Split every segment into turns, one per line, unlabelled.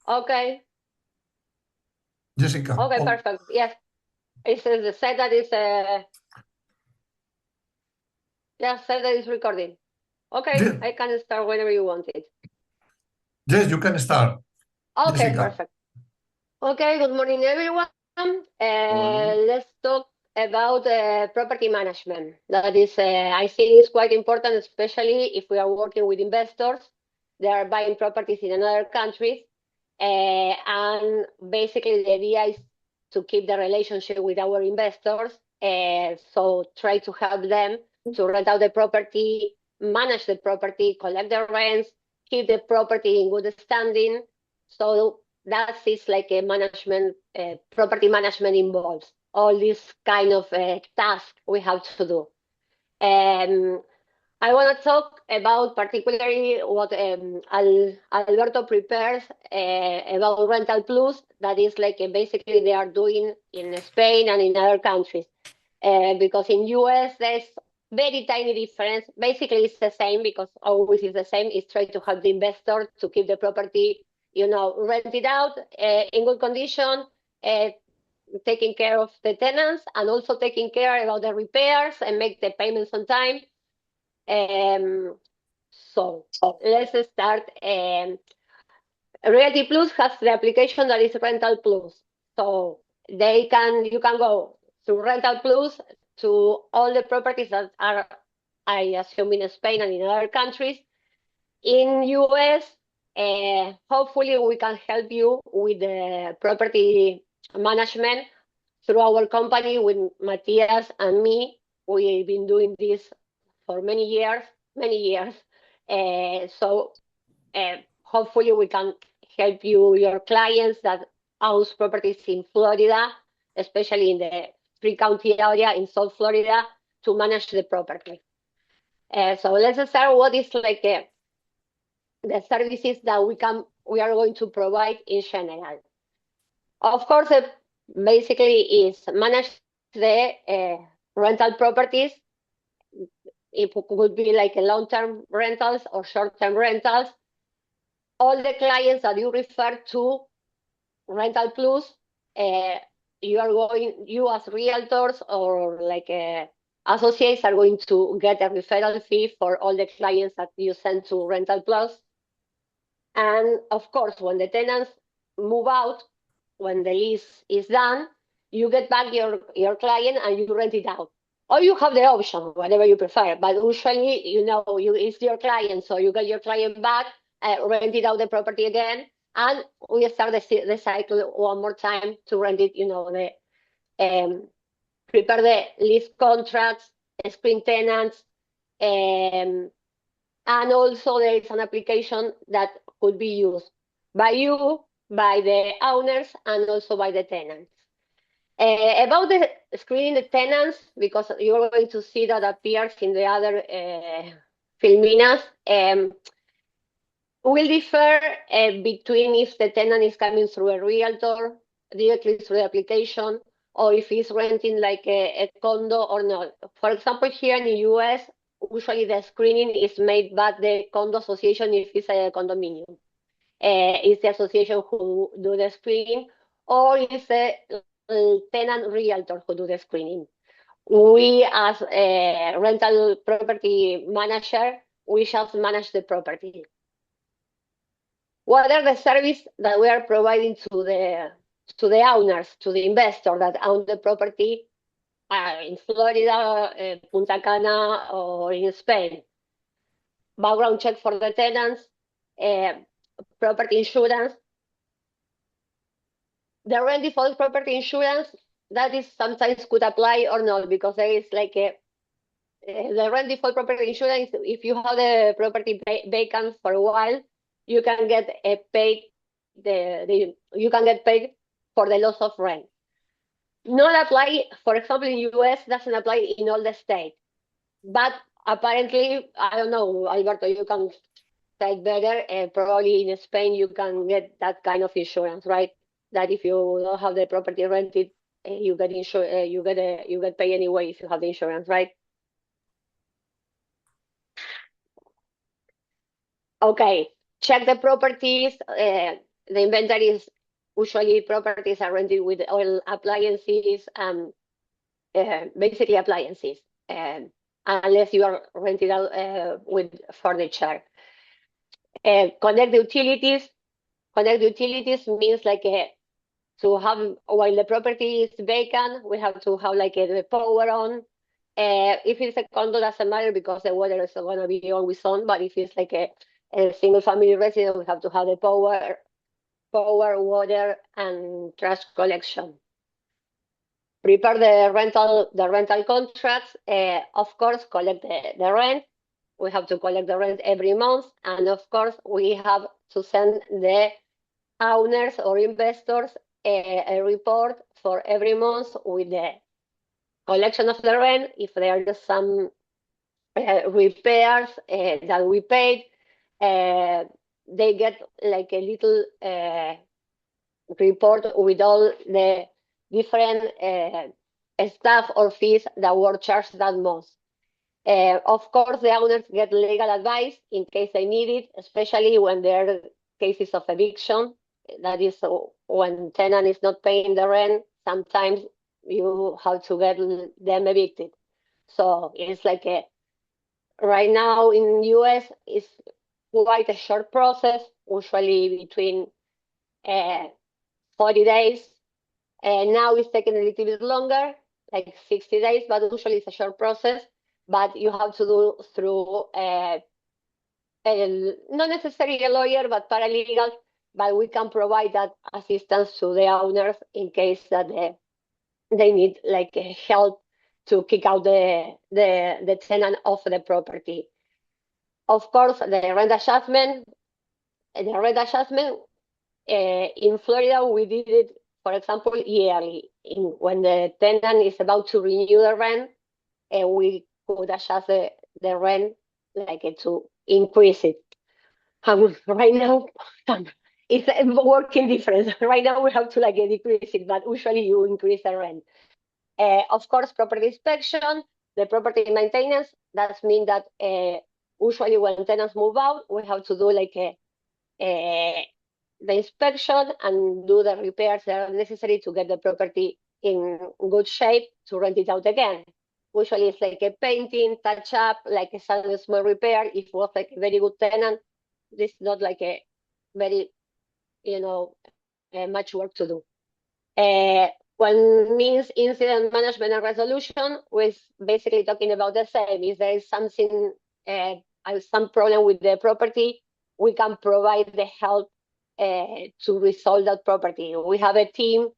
Okay.
Jessica.
Okay, perfect. Yes. It says the site that is site that is recording. Okay,
Yes,
I can start whenever you want it.
yes, you can start,
Okay,
Jessica.
perfect. Okay, good morning, everyone. Let's talk about property management. That is, I think, is quite important, especially if we are working with investors. They are buying properties in another countries, and basically the idea is to keep the relationship with our investors. So try to help them to rent out the property, manage the property, collect the rents, keep the property in good standing. So that is like a management, property management involves all this kind of task we have to do. I want to talk about particularly what Alberto prepares about Rentalplus. That is like basically they are doing in Spain and in other countries. Because in US there's very tiny difference. Basically, it's the same because always is the same. It's try to help the investor to keep the property, rented out in good condition, uh, taking care of the tenants, and also taking care about the repairs and make the payments on time. So let's start. Realty Plus has the application that is Rental Plus. So you can go to Rental Plus to all the properties that are, I assume, in Spain and in other countries. In US, hopefully we can help you with the property management through our company with Matthias and me. We've been doing this for many years, many years. So hopefully we can help your clients that owns properties in Florida, especially in the three-county area in South Florida, to manage the property. So let's start what is like the services that we are going to provide in general. Of course, basically is manage the rental properties. It could be like a long-term rentals or short-term rentals. All the clients that you refer to Rental Plus, you as realtors or like associates are going to get a referral fee for all the clients that you send to Rental Plus. And of course, when the tenants move out, when the lease is done, you get back your client and you rent it out. Or you have the option, whatever you prefer. But usually, it's your client, so you get your client back, rent it out the property again, and we start the cycle one more time to rent it. Prepare the lease contracts, screen tenants, and also there is an application that could be used by you, by the owners, and also by the tenants. About the screening the tenants, because you're going to see that appears in the other filminas, will differ between if the tenant is coming through a realtor, directly through the application, or if he's renting like a condo or not. For example, here in the US, usually the screening is made by the condo association if it's a condominium. It's the association who do the screening, or it's a tenant realtor who do the screening. We, as a rental property manager, we just manage the property. What are the services that we are providing to the owners, to the investor that own the property in Florida, Punta Cana, or in Spain? Background check for the tenants, property insurance. The rent default property insurance, that is sometimes could apply or not, because there is like the rent default property insurance. If you have the property vacant for a while, you can get paid you can get paid for the loss of rent. Not apply, for example, in US doesn't apply in all the states, but apparently, I don't know, Alberto, you can say it better. Probably in Spain you can get that kind of insurance, right? That if you don't have the property rented, you get you get paid anyway if you have the insurance, right? Okay, check the properties. the inventory is usually properties are rented with all appliances, basically appliances, unless you are rented out with furniture. Connect utilities. Connect utilities means like to have, while the property is vacant, we have to have like the power on. If it's a condo, doesn't matter because the water is going to be always on. But if it's like a single family residence, we have to have the power, water, and trash collection. Prepare the rental contracts. Of course, collect the rent. We have to collect the rent every month, and of course, we have to send the owners or investors a report for every month with the collection of the rent. If there are some repairs that we paid, they get like a little report with all the different staff or fees that were charged that month. Of course, the owners get legal advice in case they need it, especially when there are cases of eviction. That is when tenant is not paying the rent, sometimes you have to get them evicted. So it's like right now in US, it's quite a short process, usually between 40 days. Now it's taking a little bit longer, like 60 days, but usually it's a short process. But you have to do through not necessarily a lawyer, but paralegal. But we can provide that assistance to the owners in case that they need like help to kick out the tenant off the property. Of course, the rent adjustment. In Florida, we did it, for example, yearly. When the tenant is about to renew the rent, we could adjust the rent like to increase it. Right now, it's working different. Right now, we have to like decrease it, but usually you increase the rent. Of course, property inspection, the property maintenance. That means that usually when tenants move out, we have to do like the inspection and do the repairs that are necessary to get the property in good shape to rent it out again. Usually it's like a painting, touch up, like a small repair. If it was like a very good tenant, this is not like a very, much work to do. When means incident management and resolution, we're basically talking about the same. If there is something, some problem with the property, we can provide the help to resolve that property. We have a team,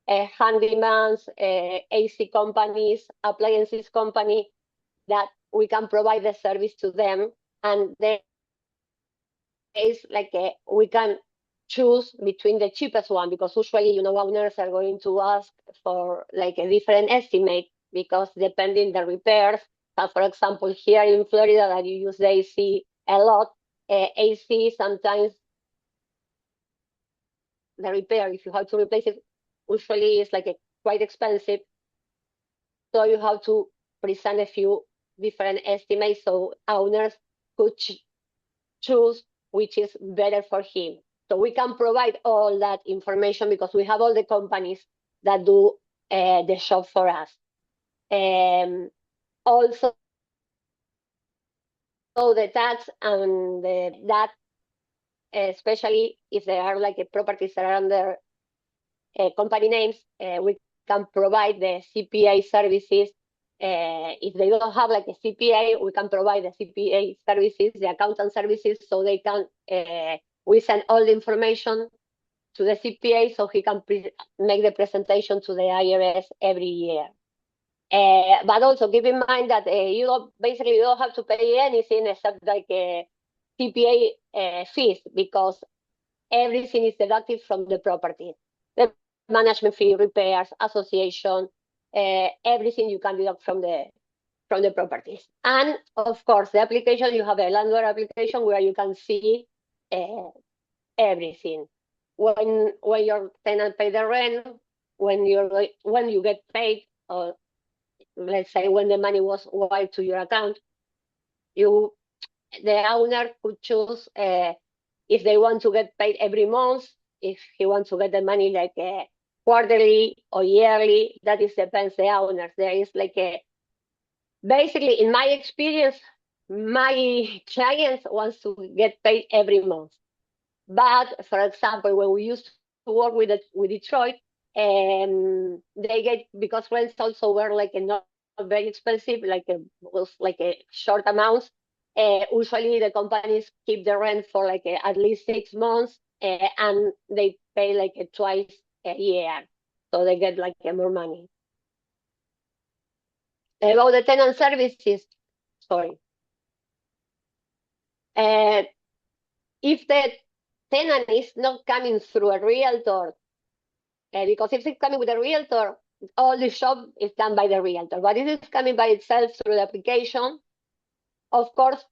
handymans, AC companies, appliances company, that we can provide the service to them. And there is like we can choose between the cheapest one, because usually, owners are going to ask for like a different estimate, because depending the repairs. For example, here in Florida, that you use the AC a lot, AC sometimes the repair, if you have to replace it, usually it's like quite expensive. So you have to present a few different estimates so owners could choose which is better for him. So we can provide all that information because we have all the companies that do the job for us. Also, the tax and that, especially if there are like properties that are under company names, we can provide the CPA services. If they don't have like a CPA, we can provide the CPA services, the accountant services, so they can, we send all the information to the CPA so he can make the presentation to the IRS every year. But also keep in mind that you don't have to pay anything except like CPA fees, because everything is deducted from the property. The management fee, repairs, association, everything you can deduct from the properties. And of course, the application, you have a landlord application where you can see everything. When your tenant pay the rent, when you get paid, or let's say when the money was wired to your account, the owner could choose if they want to get paid every month, if he wants to get the money like quarterly or yearly. That is depends the owners. There is like a basically, in my experience, my clients wants to get paid every month. But for example, when we used to work with Detroit, they get because rents also were like not very expensive, like was like a short amounts. Usually, the companies keep the rent for like at least 6 months, and they pay like twice a year, so they get like more money. About the tenant services, sorry. Uh, if the tenant is not coming through a realtor, because if it's coming with a realtor, all the job is done by the realtor. But if it's coming by itself through the application, of course,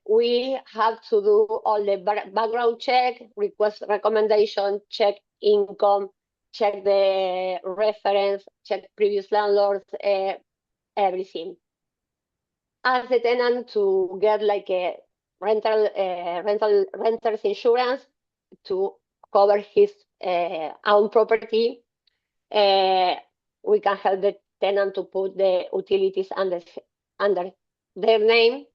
we have to do all the background check, request recommendation, check income, check the reference, check previous landlords, everything. Ask the tenant to get like a renter's insurance to cover his own property. We can help the tenant to put the utilities under their name.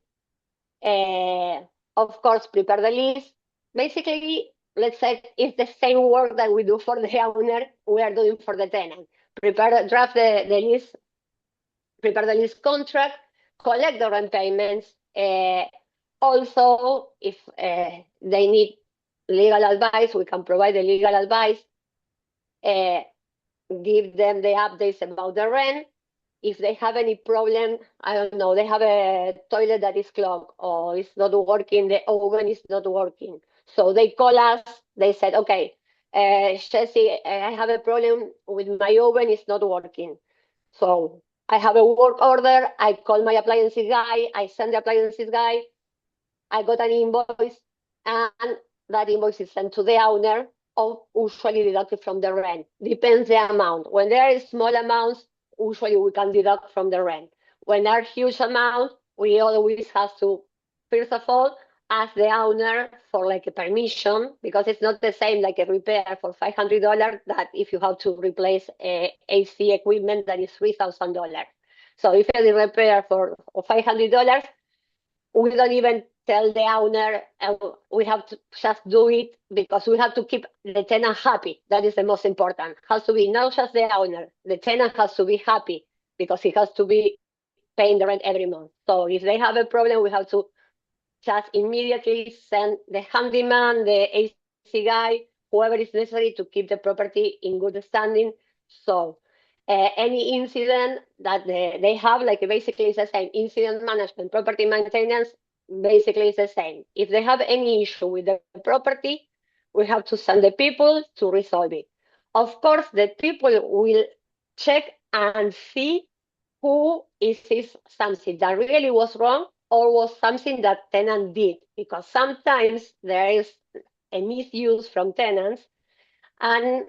Of course, prepare the lease. Basically, let's say it's the same work that we do for the owner, we are doing for the tenant. Draft the lease, prepare the lease contract, collect the rent payments. Also, if they need legal advice, we can provide the legal advice. Give them the updates about the rent. If they have any problem, I don't know, they have a toilet that is clogged or it's not working, the oven is not working. So they call us, they said, okay, Jesse, I have a problem with my oven, it's not working. So I have a work order, I call my appliances guy, I send the appliances guy, I got an invoice, and that invoice is sent to the owner, or usually deducted from the rent. Depends the amount. When there is small amounts, usually we can deduct from the rent. When there are huge amounts, we always have to, first of all, ask the owner for like a permission, because it's not the same like a repair for $500 that if you have to replace a AC equipment that is $3,000. So if it's a repair for $500, we don't even tell the owner, we have to just do it because we have to keep the tenant happy. That is the most important. Has to be not just the owner, the tenant has to be happy because he has to be paying the rent every month. So if they have a problem, we have to just immediately send the handyman, the AC guy, whoever is necessary to keep the property in good standing. So any incident that they have, like basically it's the same. Incident management, property maintenance, basically it's the same. If they have any issue with the property, we have to send the people to resolve it. Of course, the people will check and see who is this something that really was wrong or was something that tenant did, because sometimes there is a misuse from tenants, and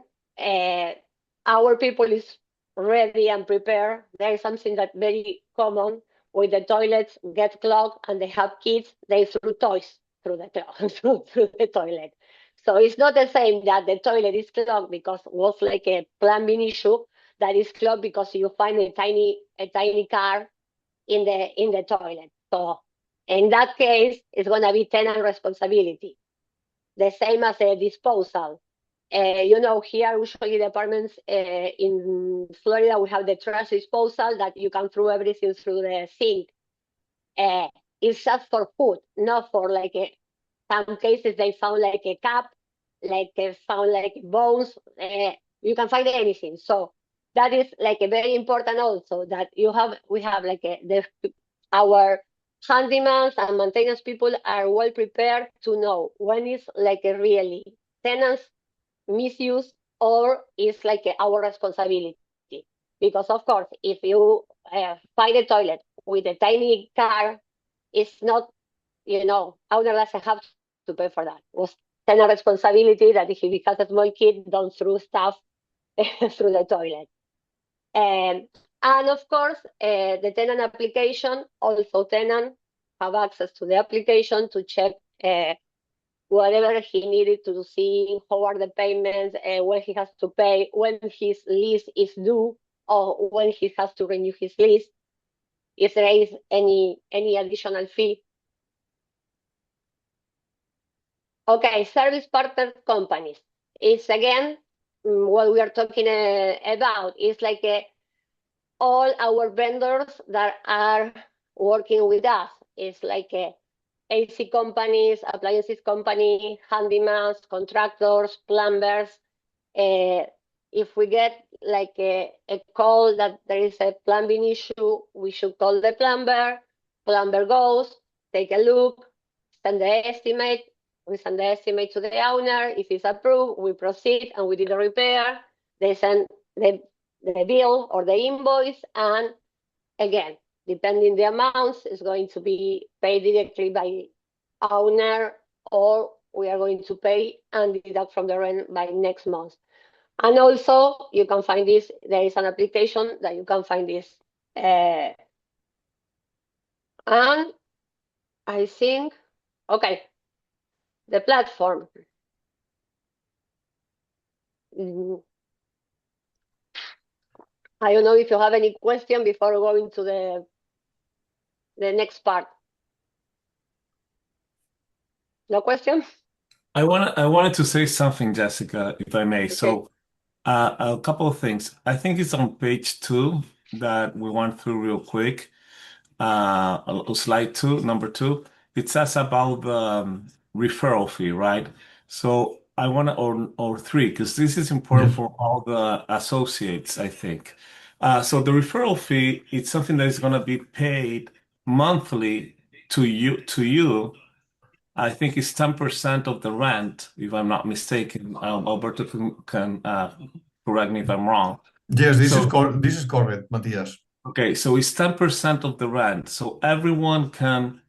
our people is ready and prepared. There is something that very common with the toilets get clogged and they have kids, they threw toys through the through the toilet. So it's not the same that the toilet is clogged because it was like a plumbing issue, that is clogged because you find a tiny car in the toilet. So in that case, it's gonna be tenant responsibility. The same as a disposal. Here usually the apartments in Florida, we have the trash disposal that you can throw everything through the sink. It's just for food, not for like some cases they found like a cup, like they found like bones. You can find anything. So that is like a very important also that we have like our handymans and maintenance people are well prepared to know when is like a really tenants misuse or is like our responsibility. Because of course, if you find a toilet with a tiny car, it's not, owner doesn't have to pay for that. It was tenant responsibility that if he has a small kid, don't throw stuff through the toilet. And of course, the tenant application, also tenant have access to the application to check whatever he needed to see, how are the payments, when he has to pay, when his lease is due, or when he has to renew his lease, if there is any additional fee. Okay, service partner companies is again what we are talking about. It's like all our vendors that are working with us. It's like AC companies, appliances company, handymans, contractors, plumbers. If we get like a call that there is a plumbing issue, we should call the plumber. Plumber goes, take a look, send the estimate. We send the estimate to the owner. If it's approved, we proceed and we do the repair. They send the bill or the invoice, and again, depending the amounts, is going to be paid directly by owner, or we are going to pay and deduct from the rent by next month. And also, you can find this, there is an application that you can find this. And I think, okay, the platform. I don't know if you have any question before going to the next part. No question?
I wanted to say something, Jessica, if I may.
Okay.
So, a couple of things. I think it's on page 2 that we went through real quick. Slide 2, number 2. It says about the referral fee, right? So I want to, or 3, because this is important
Yes.
for all the associates, I think. So the referral fee, it's something that is going to be paid monthly to you. I think it's 10% of the rent, if I'm not mistaken. Alberto can correct me if I'm wrong.
Yes,
So,
this is correct, Matthias.
okay, so it's 10% of the rent. So everyone can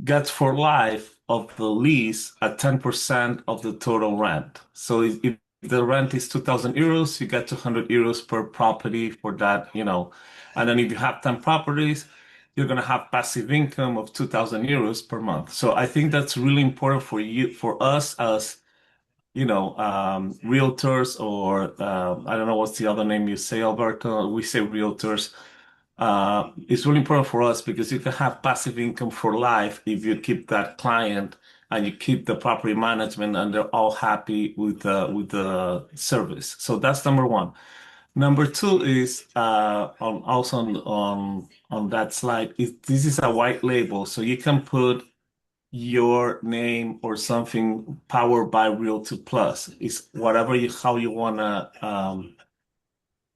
get for life of the lease at 10% of the total rent. So if the rent is 2,000 euros, you get 200 euros per property for that, you know. And then if you have 10 properties, you're going to have passive income of 2,000 euros per month. So I think that's really important for you, for us as, you know, realtors, or I don't know what's the other name you say, Alberto. We say realtors. It's really important for us because you can have passive income for life if you keep that client and you keep the property management and they're all happy with the service. So that's number one. Number two is also on that slide. This is a white label, so you can put your name or something powered by Realty Plus. It's whatever how you wanna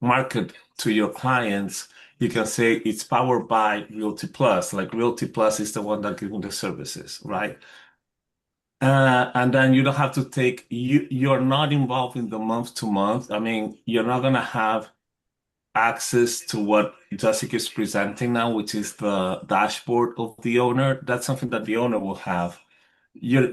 market to your clients. You can say it's powered by Realty Plus. Like Realty Plus is the one that giving the services, right? And then you don't have to take you're not involved in the month to month. I mean, you're not gonna have access to what Jessica is presenting now, which is the dashboard of the owner. That's something that the owner will have. You're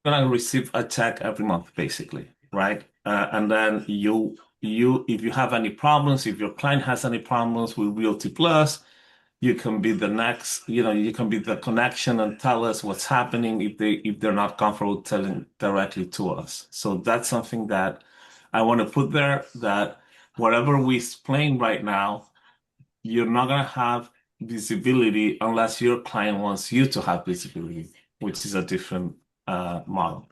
gonna receive a check every month, basically, right? And then if you have any problems, if your client has any problems with Realty Plus, you can be the next, you know, you can be the connection and tell us what's happening if they're not comfortable telling directly to us. So that's something that I want to put there, that whatever we explain right now, you're not gonna have visibility unless your client wants you to have visibility, which is a different model.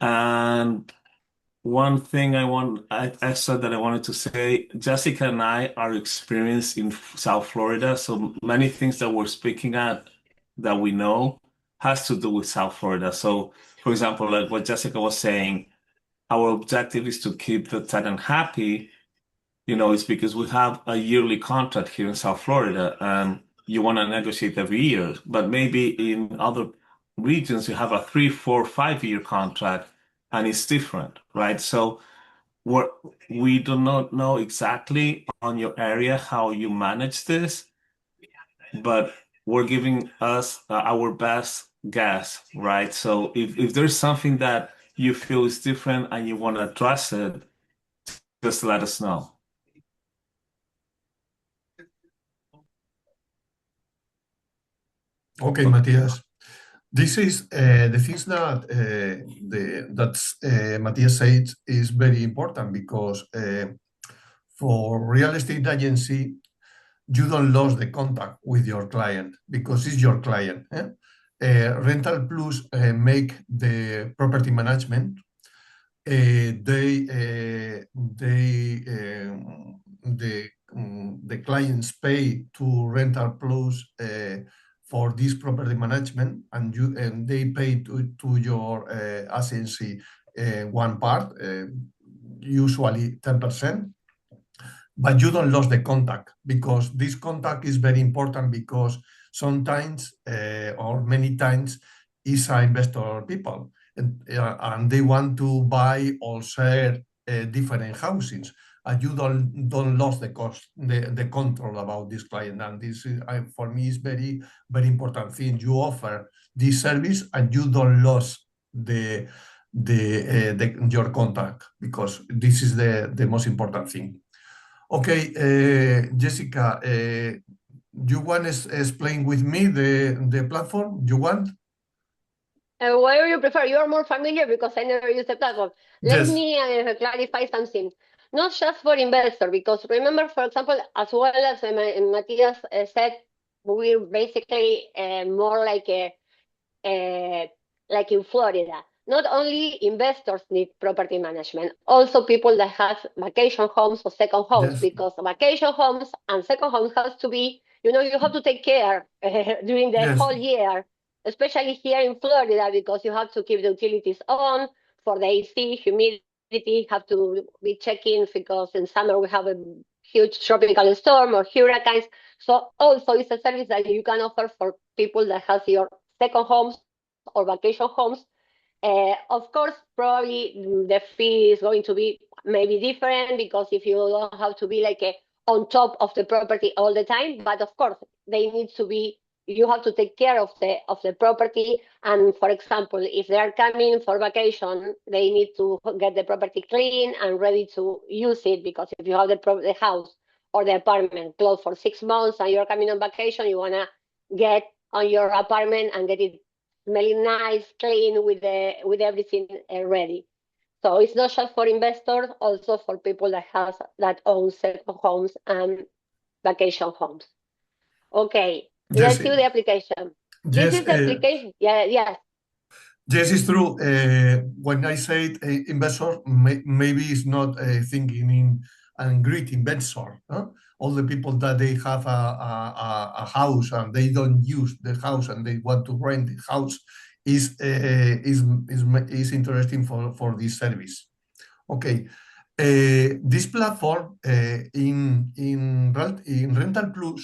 And one thing extra that I wanted to say, Jessica and I are experienced in South Florida, so many things that we're speaking at that we know has to do with South Florida. So, for example, like what Jessica was saying, our objective is to keep the tenant happy. You know, it's because we have a yearly contract here in South Florida, and you want to negotiate every year. But maybe in other regions, you have a 3, 4, 5 year contract, and it's different, right? So we do not know exactly on your area how you manage this, but we're giving us our best guess, right? So if there's something that you feel is different and you want to address it, just let us know.
Okay, Matthias. This is the things that Matthias said is very important because for real estate agency, you don't lose the contact with your client because it's your client. Rental Plus make the property management. The clients pay to Rental Plus for this property management, and they pay to your agency one part, usually 10%. But you don't lose the contact because this contact is very important because sometimes or many times is investor people and they want to buy or sell different houses, and you don't lose the cost, the control about this client. And this is, for me, is very important thing. You offer this service and you don't lose your contact because this is the most important thing. Okay, Jessica, you want to explain with me the platform you want?
Whatever you prefer, you are more familiar because I never use the platform. Let
Yes.
me clarify something. Not just for investor, because remember, for example, as well as Matthias said, we're basically more like like in Florida. Not only investors need property management, also people that have vacation homes or second homes,
Yes.
because vacation homes and second homes has to be, you have to take care during the
Yes.
whole year, especially here in Florida, because you have to keep the utilities on for the AC, humidity, have to be checking because in summer we have a huge tropical storm or hurricanes. So also it's a service that you can offer for people that have your second homes or vacation homes. Of course, probably the fee is going to be maybe different because if you don't have to be like on top of the property all the time, but of course they need to be. You have to take care of the property, and for example, if they are coming for vacation, they need to get the property clean and ready to use it. Because if you have the house or the apartment closed for 6 months and you're coming on vacation, you wanna get on your apartment and get it smelling nice, clean, with everything ready. So it's not just for investors, also for people that own second homes and vacation homes. Okay, let's see
Yes.
the application. This
Yes.
is the application. Yeah, yes.
Yes, it's true. When I say investor, maybe it's not thinking in a great investor. Huh? All the people that they have a house and they don't use the house and they want to rent the house is interesting for this service. Okay, this platform in Rental Plus,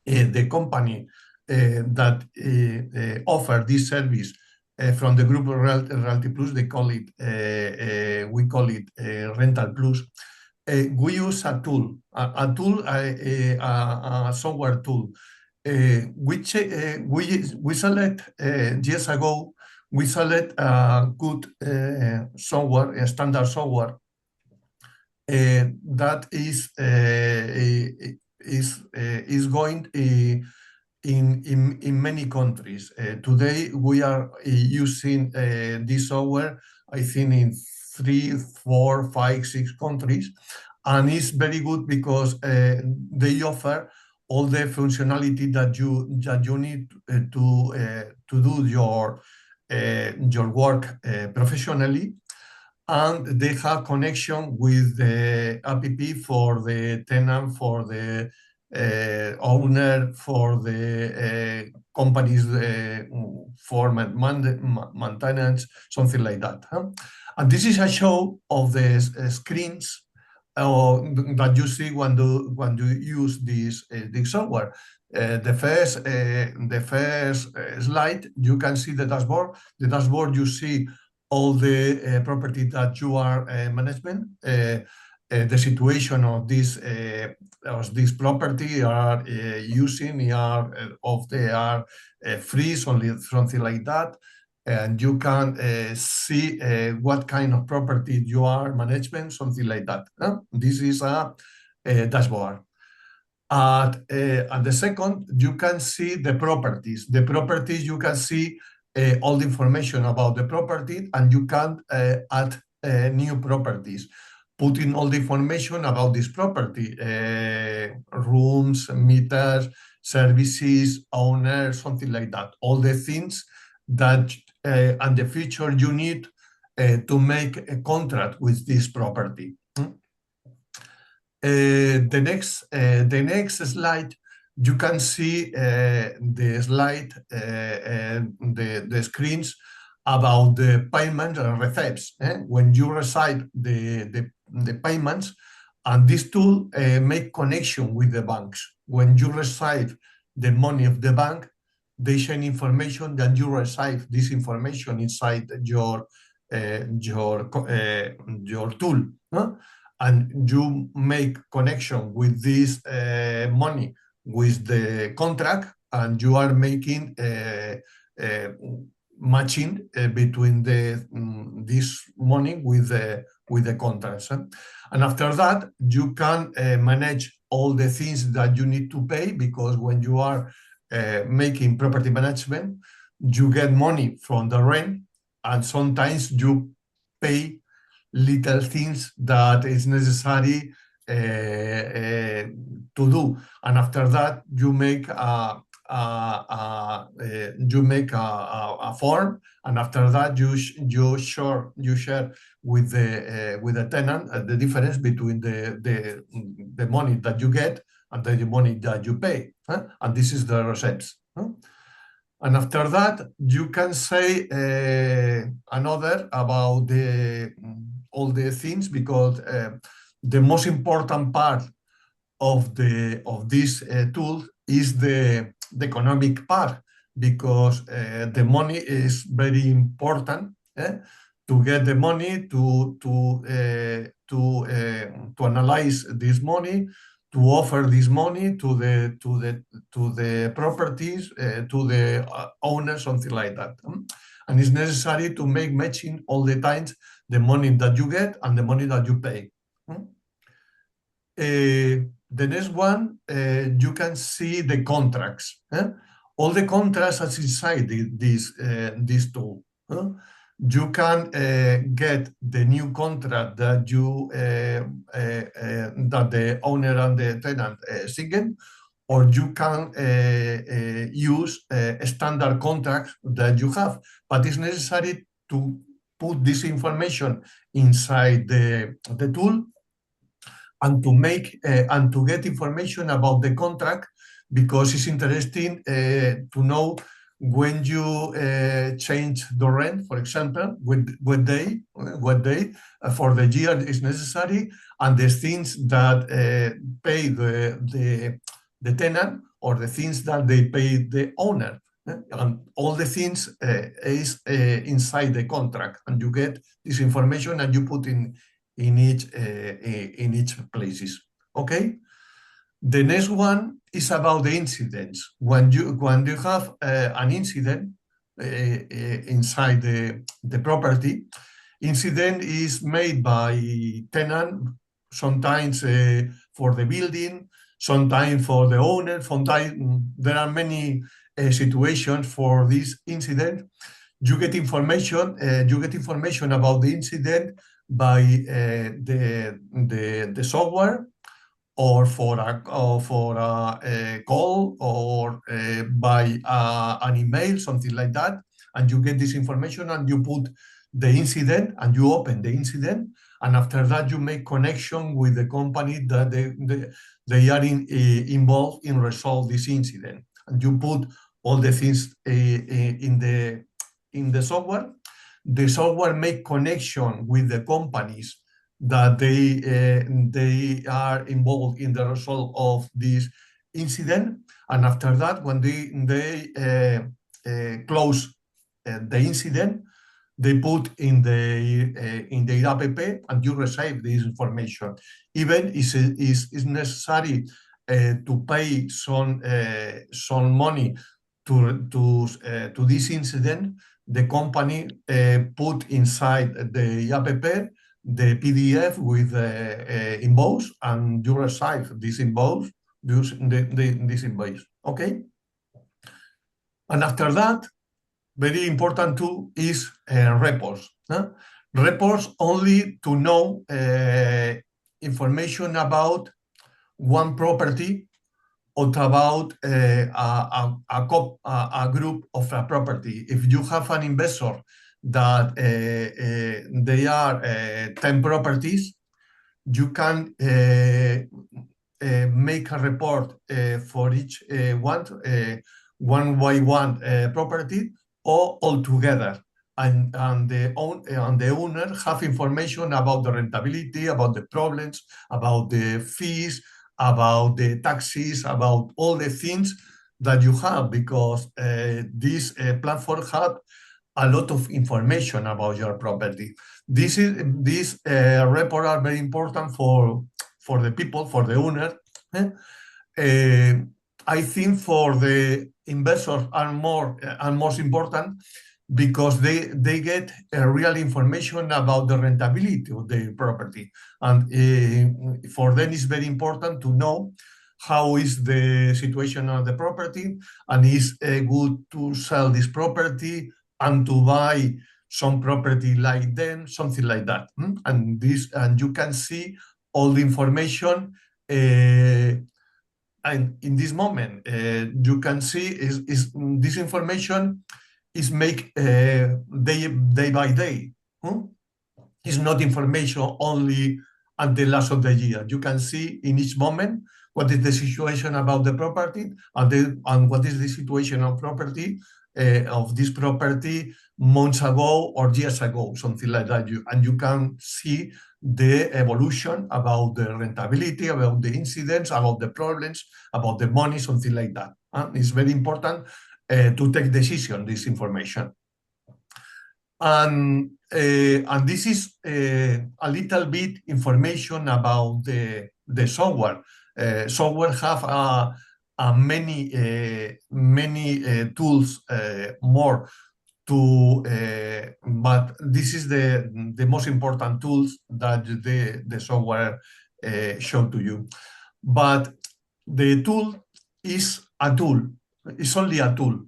the company that offer this service from the group Realty Plus, we call it Rental Plus. We use a tool, a software tool, which we select years ago. We select a good software, a standard software that is going in many countries. Today we are using this software, I think, in 3, 4, 5, 6 countries, and it's very good because they offer all the functionality that you need to do your work professionally. And they have connection with the app for the tenant, for the owner, for the companies for maintenance, something like that. Huh? And this is a show of the screens that you see when you use this software. The first slide, you can see the dashboard. The dashboard, you see all the property that you are management, the situation of this property are using, of they are free, something like that, and you can see what kind of property you are management, something like that. This is a dashboard. And the second, you can see the properties. The properties, you can see all the information about the property, and you can add new properties, putting all the information about this property, rooms, meters, services, owner, something like that. All the things that and the feature you need to make a contract with this property. The next slide, you can see the slide, the screens about the payments and receipts. When you receive the payments, and this tool make connection with the banks. When you receive the money of the bank, they send information that you receive this information inside your tool. And you make connection with this money with the contract, and you are making matching between this money with the contracts. And after that, you can manage all the things that you need to pay, because when you are making property management, you get money from the rent, and sometimes you pay little things that is necessary to do. And after that, you make a form, and after that you share with the tenant the difference between the money that you get and the money that you pay, and this is the receipts. And after that, you can say another about all the things, because the most important part of this tool is the economic part, because the money is very important. To get the money, to analyze this money, to offer this money to the properties, to the owner, something like that. And it's necessary to make matching all the times the money that you get and the money that you pay. The next one, you can see the contracts. All the contracts are inside this tool. You can get the new contract that that the owner and the tenant sign, or you can use a standard contract that you have. But it's necessary to put this information inside the tool, and to make and to get information about the contract, because it's interesting to know when you change the rent, for example, what day for the year is necessary, and the things that pay the tenant, or the things that they pay the owner. And all the things is inside the contract, and you get this information and you put in each places. Okay. The next one is about the incidents. When you have an incident inside the property, incident is made by tenant, sometimes for the building, sometimes for the owner. Sometimes there are many situations for this incident. You get information. You get information about the incident by the software, or for a call, or by an email, something like that. And you get this information, and you put the incident, and you open the incident, and after that you make connection with the company that they are involved in resolve this incident, and you put all the things in the software. The software make connection with the companies that they are involved in the result of this incident, and after that, when they close the incident, they put in the app, and you receive this information. Even is necessary to pay some money to this incident. The company put inside the app the PDF with invoice, and you receive this invoice this invoice. Okay. And after that, very important too is reports. Reports only to know information about one property or about a group of a property. If you have an investor that they are 10 properties, you can make a report for each one by one property or all together. And the owner have information about the rentability, about the problems, about the fees, about the taxes, about all the things that you have, because this platform have a lot of information about your property. These reports are very important for the people, for the owner. I think for the investors are most important, because they get real information about the rentability of the property. And for them it's very important to know how is the situation of the property, and is good to sell this property and to buy some property like them, something like that. And you can see all the information. And in this moment, you can see is this information is make day by day. It's not information only at the last of the year. You can see in each moment what is the situation about the property, and what is the situation of property of this property months ago or years ago, something like that. And you can see the evolution about the rentability, about the incidents, about the problems, about the money, something like that. It's very important to take decision, this information. And this is a little bit information about the software. Software have many tools more to, but this is the most important tools that the software show to you. But the tool is a tool. It's only a tool.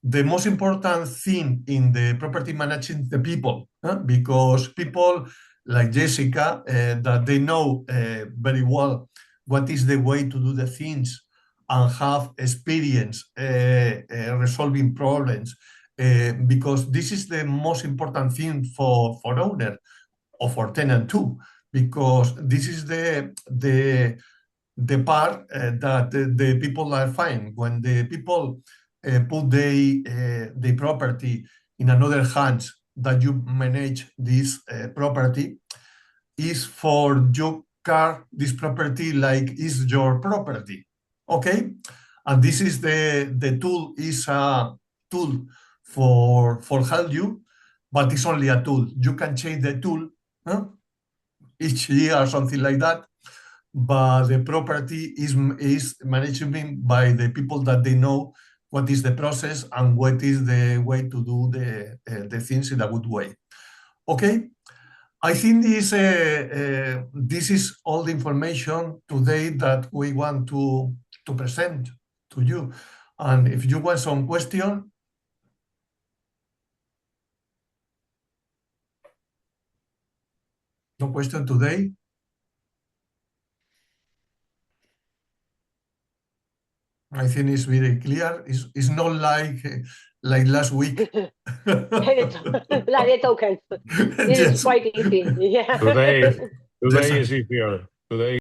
The most important thing in the property management is the people, because people like Jessica, that they know very well what is the way to do the things and have experience resolving problems, because this is the most important thing for owner or for tenant too, because this is the part that the people are fine. When the people put the property in another hands, that you manage this property, is for you car this property like is your property. Okay, and this is the tool is a tool for help you, but it's only a tool. You can change the tool each year or something like that, but the property is managed by the people that they know what is the process and what is the way to do the things in a good way. Okay, I think this is all the information today that we want to present to you. And if you want some question. No question today? I think it's very clear. It's not like last week.
Like the tokens. This is
Yes.
quite easy. Yeah.
Today
Yes.
is easier. Today